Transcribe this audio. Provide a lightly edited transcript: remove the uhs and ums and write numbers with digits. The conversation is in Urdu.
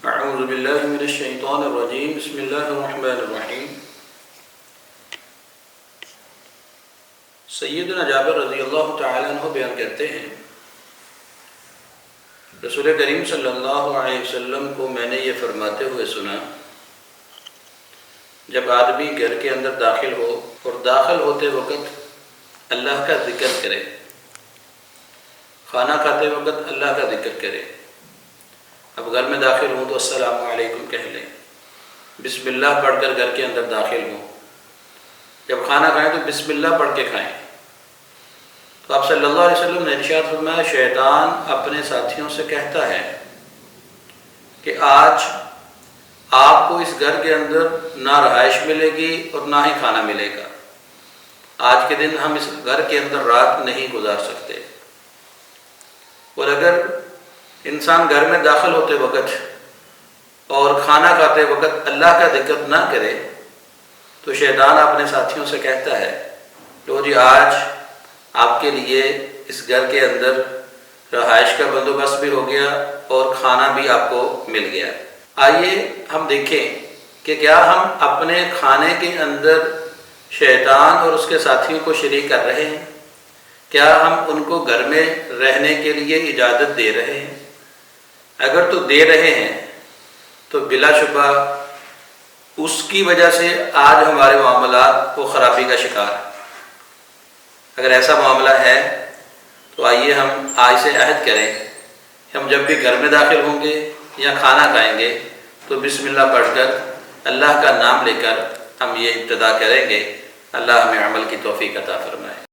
اعوذ باللہ من الشیطان الرجیم بسم اللہ الرحمن الرحیم۔ سیدنا جابر رضی اللہ تعالیٰ عنہ بیان کرتے ہیں، رسول کریم صلی اللہ علیہ وسلم کو میں نے یہ فرماتے ہوئے سنا، جب آدمی گھر کے اندر داخل ہو اور داخل ہوتے وقت اللہ کا ذکر کرے، کھانا کھاتے وقت اللہ کا ذکر کرے، اب گھر میں داخل ہوں تو السلام علیکم کہہ لیں، بسم اللہ پڑھ کر گھر کے اندر داخل ہوں، جب کھانا کھائیں تو بسم اللہ پڑھ کے کھائیں۔ تو آپ صلی اللہ علیہ وسلم نے ارشاد فرمایا، شیطان اپنے ساتھیوں سے کہتا ہے کہ آج آپ کو اس گھر کے اندر نہ رہائش ملے گی اور نہ ہی کھانا ملے گا، آج کے دن ہم اس گھر کے اندر رات نہیں گزار سکتے۔ اور اگر انسان گھر میں داخل ہوتے وقت اور کھانا کھاتے وقت اللہ کا ذکر نہ کرے تو شیطان اپنے ساتھیوں سے کہتا ہے لو جی آج آپ کے لیے اس گھر کے اندر رہائش کا بندوبست بھی ہو گیا اور کھانا بھی آپ کو مل گیا۔ آئیے ہم دیکھیں کہ کیا ہم اپنے کھانے کے اندر شیطان اور اس کے ساتھیوں کو شریک کر رہے ہیں؟ کیا ہم ان کو گھر میں رہنے کے لیے اجازت دے رہے ہیں؟ اگر تو دے رہے ہیں تو بلا شبہ اس کی وجہ سے آج ہمارے معاملات وہ خرابی کا شکار ہیں۔ اگر ایسا معاملہ ہے تو آئیے ہم آج سے عہد کریں، ہم جب بھی گھر میں داخل ہوں گے یا کھانا کھائیں گے تو بسم اللہ پڑھ کر اللہ کا نام لے کر ہم یہ ابتدا کریں گے۔ اللہ ہمیں عمل کی توفیق عطا فرمائے۔